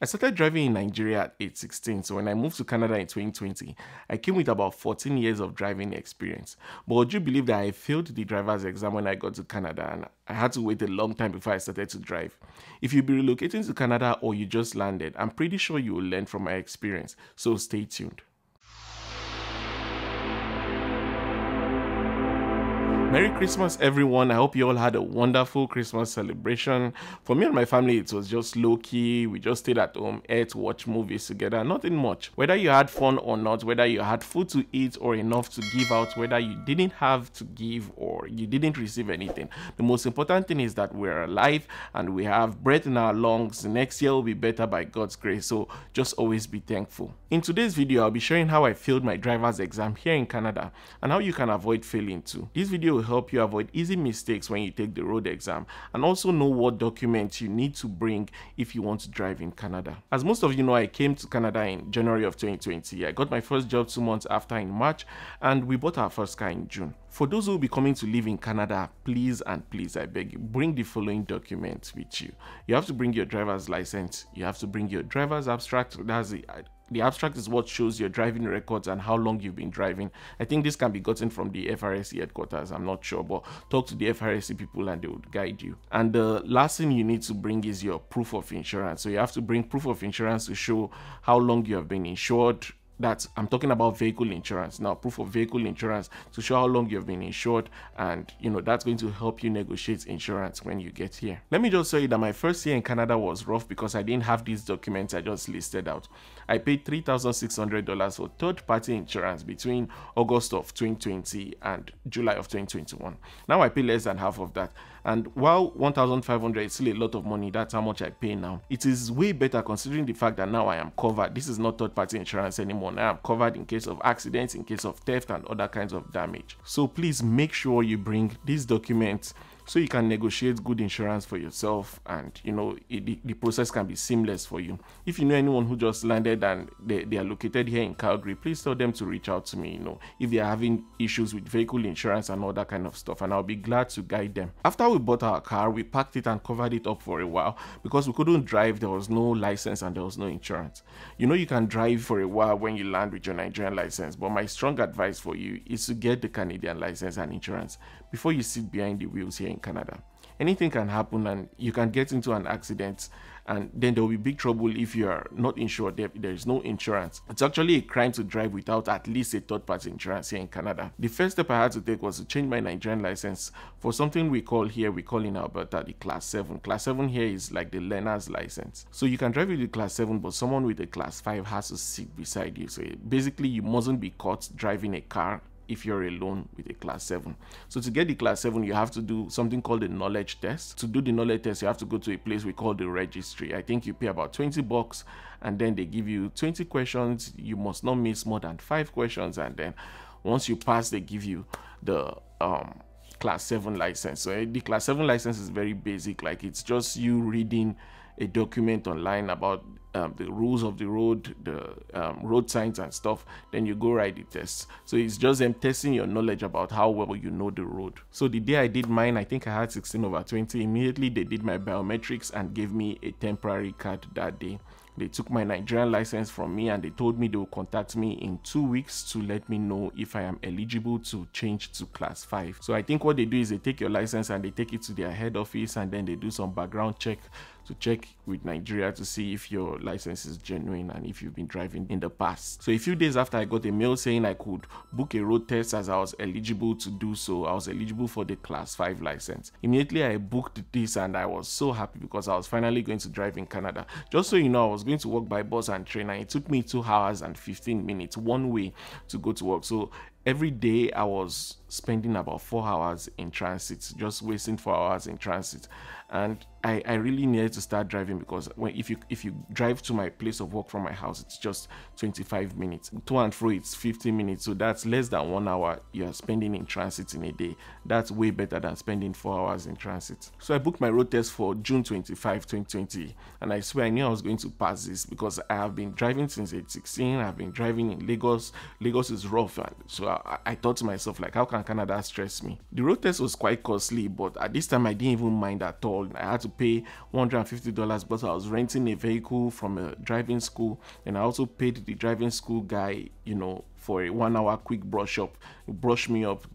I started driving in Nigeria at age 16, so when I moved to Canada in 2020, I came with about 14 years of driving experience. But would you believe that I failed the driver's exam when I got to Canada and I had to wait a long time before I started to drive? If you'll be relocating to Canada or you just landed, I'm pretty sure you will learn from my experience, so stay tuned. Merry Christmas, everyone. I hope you all had a wonderful Christmas celebration. For me and my family, it was just low-key. We just stayed at home, ate, watched movies together, nothing much. Whether you had fun or not, whether you had food to eat or enough to give out, whether you didn't have to give or you didn't receive anything, the most important thing is that we're alive and we have breath in our lungs. Next year will be better by God's grace, so just always be thankful. In today's video, I'll be showing how I failed my driver's exam here in Canada and how you can avoid failing too. This video will help you avoid easy mistakes when you take the road exam and also know what documents you need to bring if you want to drive in Canada. As most of you know, I came to Canada in January of 2020. I got my first job 2 months after in March, and we bought our first car in June. For those who will be coming to live in Canada, please and please, I beg you, bring the following documents with you. You have to bring your driver's license, you have to bring your driver's abstract, that's the abstract is what shows your driving records and how long you've been driving. I think this can be gotten from the FRSC headquarters, I'm not sure, but talk to the FRSC people and they would guide you. And the last thing you need to bring is your proof of insurance. So you have to bring proof of insurance to show how long you have been insured. I'm talking about vehicle insurance now, proof of vehicle insurance to show how long you've been insured, and that's going to help you negotiate insurance when you get here. Let me just tell you that my first year in Canada was rough because I didn't have these documents I just listed out. I paid $3,600 for third-party insurance between August of 2020 and July of 2021. Now I pay less than half of that. And while $1,500 is still a lot of money, that's how much I pay now. It is way better considering the fact that now I am covered. This is not third-party insurance anymore. Now I'm covered in case of accidents, in case of theft and other kinds of damage. So please make sure you bring these documents so you can negotiate good insurance for yourself, and the process can be seamless for you. If you know anyone who just landed and they are located here in Calgary, please tell them to reach out to me, if they are having issues with vehicle insurance and all that kind of stuff, and I'll be glad to guide them. After we bought our car, we packed it and covered it up for a while because we couldn't drive. There was no license and there was no insurance. You can drive for a while when you land with your Nigerian license, but my strong advice for you is to get the Canadian license and insurance before you sit behind the wheels here in Canada. Anything can happen and you can get into an accident, and then there will be big trouble if you are not insured. There is no insurance. It's actually a crime to drive without at least a third-party insurance here in Canada. The first step I had to take was to change my Nigerian license for something we call in Alberta the Class 7. Class 7 here is like the learner's license. So you can drive with the Class 7, but someone with a Class 5 has to sit beside you. So basically you mustn't be caught driving a car if you're alone with a Class 7. So to get the Class 7, you have to do something called the knowledge test. To do the knowledge test, you have to go to a place we call the registry. I think you pay about $20 and then they give you 20 questions. You must not miss more than 5 questions, and then once you pass, they give you the Class 7 license. So the Class 7 license is very basic, like it's just you reading a document online about the rules of the road, the road signs and stuff, then you go write the test. So it's just them testing your knowledge about how well you know the road. So the day I did mine, I think I had 16/20. Immediately they did my biometrics and gave me a temporary card that day. They took my Nigerian license from me and they told me they will contact me in 2 weeks to let me know if I am eligible to change to Class 5. So I think what they do is they take your license and they take it to their head office, and then they do some background check to check with Nigeria to see if your license is genuine and if you've been driving in the past. So a few days after, I got a mail saying I could book a road test as I was eligible to do so. I was eligible for the Class 5 license. Immediately I booked this and I was so happy because I was finally going to drive in Canada. Just so you know, I was going to work by bus and train, and it took me 2 hours and 15 minutes one way to go to work. So every day I was spending about 4 hours in transit, just wasting 4 hours in transit. And I really needed to start driving because if you drive to my place of work from my house, it's just 25 minutes. To and fro, it's 50 minutes. So that's less than 1 hour you're spending in transit in a day. That's way better than spending 4 hours in transit. So I booked my road test for June 25, 2020. And I swear I knew I was going to pass this because I have been driving since age 16. I've been driving in Lagos. Lagos is rough. So I thought to myself, like, how can Canada stress me? The road test was quite costly, but at this time I didn't even mind at all. I had to pay $150 because I was renting a vehicle from a driving school, and I also paid the driving school guy, you know, for a 1 hour quick brush up, brush me up,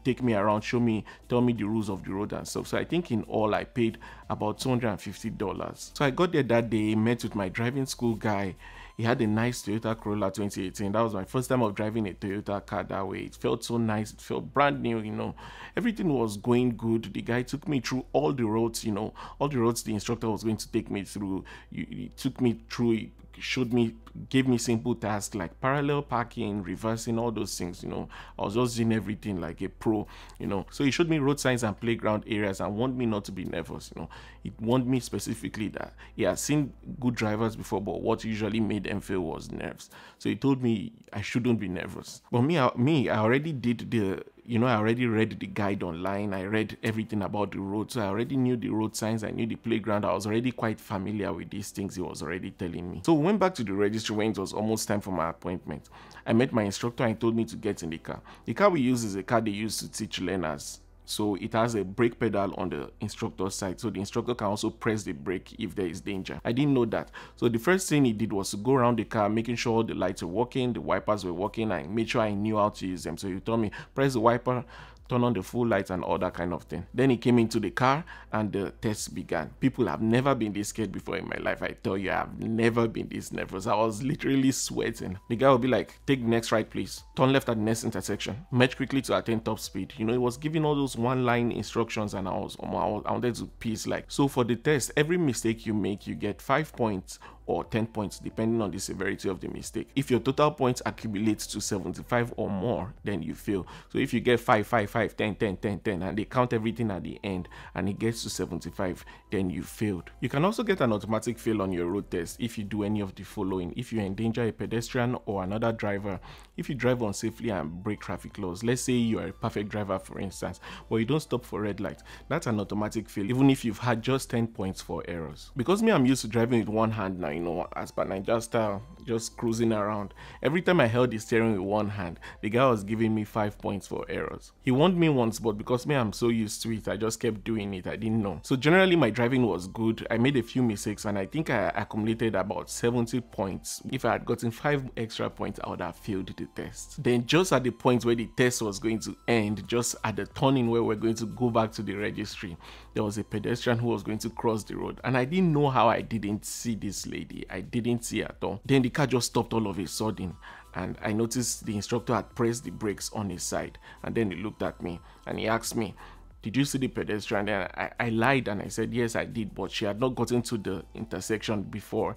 take me around, show me, tell me the rules of the road and stuff. So I think in all I paid about $250. So I got there that day, met with my driving school guy. He had a nice Toyota Corolla 2018. That was my first time of driving a Toyota car that way. It felt so nice. It felt brand new, you know. Everything was going good. The guy took me through all the roads, you know, all the roads the instructor was going to take me through. He took me through, showed me, gave me simple tasks like parallel parking, reversing, all those things, you know. I was just doing everything like a pro, you know. So he showed me road signs and playground areas and warned me not to be nervous, you know. He warned me specifically that he had seen good drivers before, but what usually made them fail was nerves. So he told me I shouldn't be nervous. But I already did the, you know, I already read the guide online. I read everything about the road. So I already knew the road signs. I knew the playground. I was already quite familiar with these things he was already telling me. So we went back to the registry when it was almost time for my appointment. I met my instructor and he told me to get in the car. The car we use is a car they use to teach learners. So it has a brake pedal on the instructor's side, so the instructor can also press the brake if there is danger. I didn't know that. So the first thing he did was to go around the car, making sure the lights were working, the wipers were working, and made sure I knew how to use them. So he told me, press the wiper, turn on the full lights and all that kind of thing. Then he came into the car and the test began. People have never been this scared before in my life. I tell you, I've never been this nervous. I was literally sweating. The guy would be like, take the next right please, turn left at the next intersection, merge quickly to attain top speed. You know, he was giving all those one-line instructions and I wanted to piece like. So for the test, every mistake you make, you get 5 points or 10 points depending on the severity of the mistake. If your total points accumulate to 75 or more, then you fail. So if you get 5, 5, 5, 10, 10, 10, 10 and they count everything at the end and it gets to 75, then you failed. You can also get an automatic fail on your road test if you do any of the following: if you endanger a pedestrian or another driver, if you drive unsafely and break traffic laws. Let's say you are a perfect driver, for instance, but you don't stop for red light. That's an automatic fail, even if you've had just 10 points for errors. Because me, I'm used to driving with one hand now, you know, as per Niger style, just cruising around. Every time I held the steering with one hand, the guy was giving me 5 points for errors. He warned me once, but because me, I'm so used to it, I just kept doing it. I didn't know. So generally my driving was good. I made a few mistakes and I think I accumulated about 70 points. If I had gotten 5 extra points, I would have failed the test. Then just at the point where the test was going to end, just at the turning where we're going to go back to the registry, there was a pedestrian who was going to cross the road, and I didn't know how I didn't see this lady. I didn't see her at all. Then the car just stopped all of a sudden, and I noticed the instructor had pressed the brakes on his side, and then he looked at me and he asked me, did you see the pedestrian? And I lied and I said yes I did, but she had not gotten to the intersection before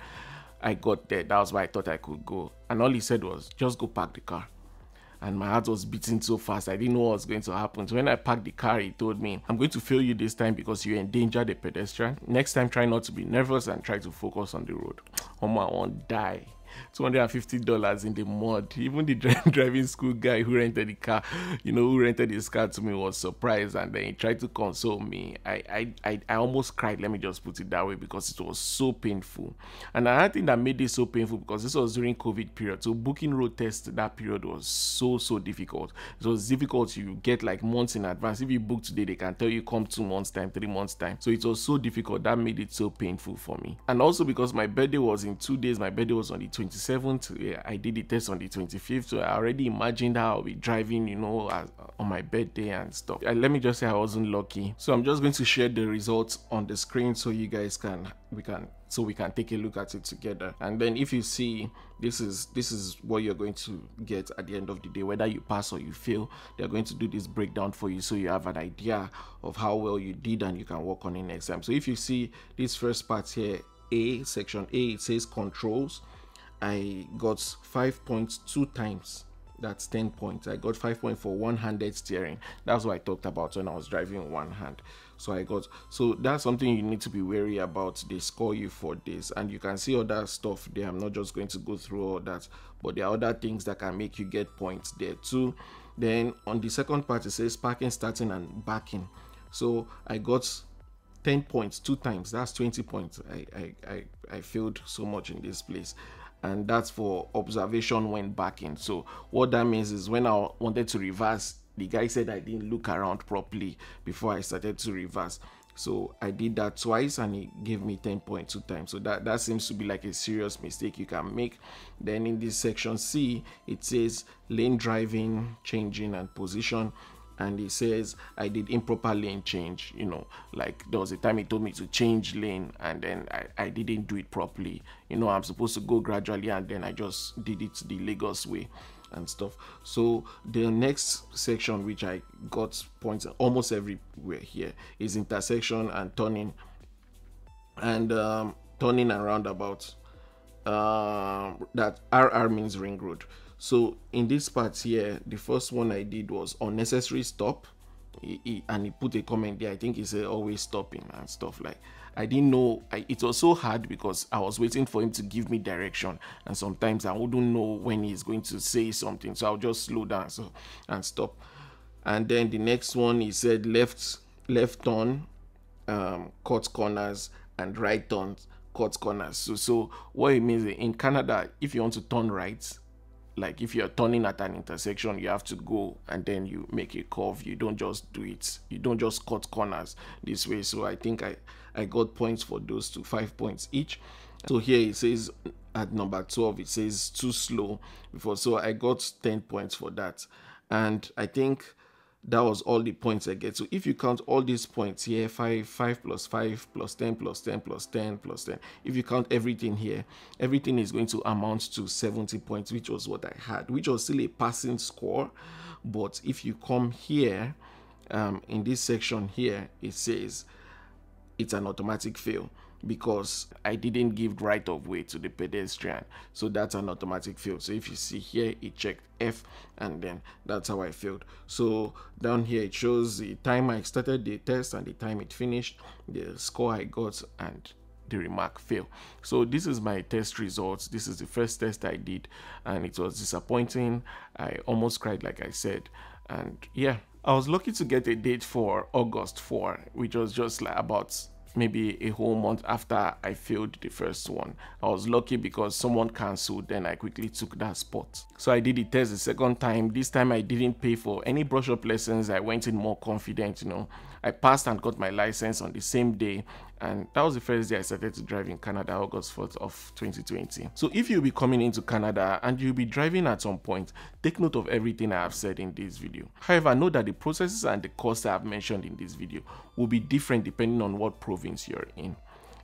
I got there. That was why I thought I could go. And all he said was, just go park the car. And my heart was beating so fast, I didn't know what was going to happen. So when I parked the car, he told me, I'm going to fail you this time because you endangered the pedestrian. Next time, try not to be nervous and try to focus on the road. Oh my, I won't die. $250 in the mud. Even the driving school guy who rented the car, you know, who rented his car to me, was surprised, and then he tried to console me. I almost cried, let me just put it that way, because it was so painful. And another thing that made this so painful, because this was during COVID period, so booking road tests that period was so difficult. It was difficult. You get like months in advance. If you book today, they can tell you come 2 months time, 3 months time. So it was so difficult. That made it so painful for me. And also because my birthday was in 2 days, my birthday was on the 27th. I did the test on the 25th, so I already imagined how I'll be driving, you know, on my birthday and stuff. Let me just say I wasn't lucky. So I'm just going to share the results on the screen so you guys we can take a look at it together. And then if you see, this is what you're going to get at the end of the day. Whether you pass or you fail, they're going to do this breakdown for you so you have an idea of how well you did and you can work on it next time. So if you see this first part here, section A, it says controls. I got 5 points 2 times. That's 10 points. I got 5 points for one-handed steering. That's what I talked about when I was driving one hand. So that's something you need to be wary about. They score you for this, and you can see other stuff there. I'm not just going to go through all that, but there are other things that can make you get points there too. Then on the second part, it says parking, starting, and backing. So I got 10 points 2 times. That's 20 points. I failed so much in this place. and that's for observation when backing. So what that means is when I wanted to reverse, the guy said I didn't look around properly before I started to reverse. So I did that twice and he gave me 10.2 times. So that seems to be like a serious mistake you can make. Then in this section C, it says lane driving, changing and position. And it says I did improper lane change. You know, like there was a time he told me to change lane and then I didn't do it properly. You know, I'm supposed to go gradually and then I just did it the Lagos way and stuff. So the next section, which I got points almost everywhere here, is intersection and turning, and turning and roundabout. That RR means ring road. So in this part here, the first one I did was unnecessary stop, and he put a comment there. I think he said always stopping and stuff. Like, I didn't know, it was so hard because I was waiting for him to give me direction, and sometimes I wouldn't know when he's going to say something, so I'll just slow down and stop. And then the next one, he said left turn, cut corners, and right turn, cut corners. So what it means in Canada, if you want to turn right, like if you're turning at an intersection, you have to go and then you make a curve. You don't just do it, you don't just cut corners this way. So I think I got points for those two, 5 points each. So here it says at number 12, it says too slow before, so I got 10 points for that. And I think that was all the points I get. So if you count all these points here, 5 plus 5 plus 10 plus 10 plus 10 plus 10, if you count everything here, everything is going to amount to 70 points, which was what I had, which was still a passing score. But if you come here, in this section here, it says it's an automatic fail because I didn't give right of way to the pedestrian, so that's an automatic fail. So if you see here, it checked F, and then that's how I failed. So down here it shows the time I started the test and the time it finished, the score I got, and the remark fail. So this is my test results. This is the first test I did and it was disappointing. I almost cried, like I said. And yeah, I was lucky to get a date for August 4, which was just like about maybe a whole month after I failed the first one. I was lucky because someone cancelled, then I quickly took that spot. So I did the test the second time. This time I didn't pay for any brush up lessons. I went in more confident, you know. I passed and got my license on the same day, and that was the first day I started to drive in Canada, August 4th of 2020. So if you'll be coming into Canada and you'll be driving at some point, take note of everything I have said in this video. However, know that the processes and the costs I have mentioned in this video will be different depending on what province you're in.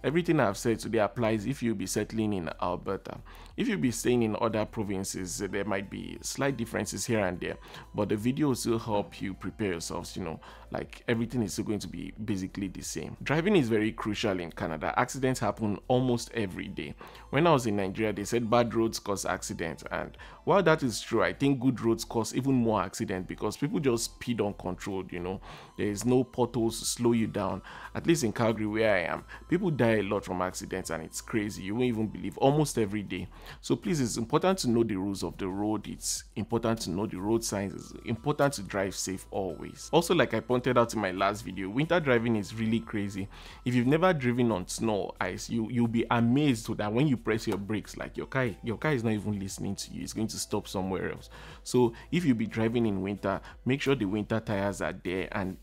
Everything I've said today applies if you'll be settling in Alberta. If you'll be staying in other provinces, there might be slight differences here and there, but the video will still help you prepare yourselves, you know, like everything is still going to be basically the same. Driving is very crucial in Canada. Accidents happen almost every day. When I was in Nigeria, they said bad roads cause accidents, and while that is true, I think good roads cause even more accidents because people just speed uncontrolled, you know. There is no potholes to slow you down. At least in Calgary where I am, people die a lot from accidents and it's crazy. You won't even believe, almost every day. So please, it's important to know the rules of the road. It's important to know the road signs. It's important to drive safe always. Also, like I pointed out in my last video, winter driving is really crazy. If you've never driven on snow or ice, you'll be amazed that when you press your brakes, like your car is not even listening to you. It's going to stop somewhere else. So if you be driving in winter, make sure the winter tires are there, and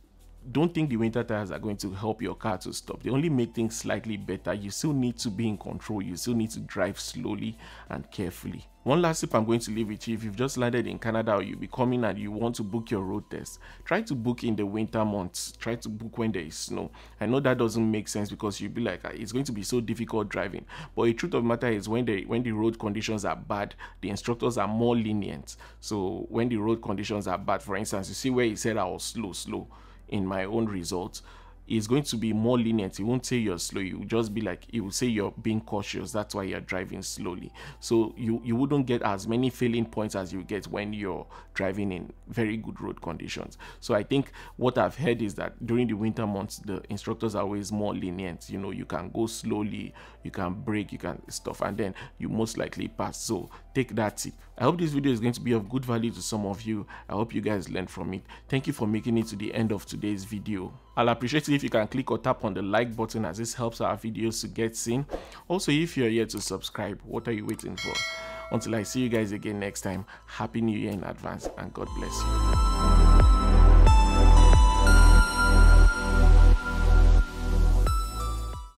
don't think the winter tires are going to help your car to stop. They only make things slightly better. You still need to be in control. You still need to drive slowly and carefully. One last tip I'm going to leave with you: if you've just landed in Canada or you'll be coming and you want to book your road test, try to book in the winter months. Try to book when there is snow. I know that doesn't make sense because you'll be like, it's going to be so difficult driving. But the truth of the matter is when the road conditions are bad, the instructors are more lenient. So when the road conditions are bad, for instance, you see where he said I was slow in my own results, is going to be more lenient. He won't say you're slow. You will just be like, he will say you're being cautious. That's why you're driving slowly. So you wouldn't get as many failing points as you get when you're driving in very good road conditions. So I think what I've heard is that during the winter months, the instructors are always more lenient. You know, you can go slowly, you can brake, you can stuff, and then you most likely pass. So take that tip. I hope this video is going to be of good value to some of you. I hope you guys learned from it. Thank you for making it to the end of today's video. I'll appreciate it if you can click or tap on the like button, as this helps our videos to get seen. Also, if you're yet to subscribe, what are you waiting for? Until I see you guys again next time, Happy New Year in advance, and God bless you.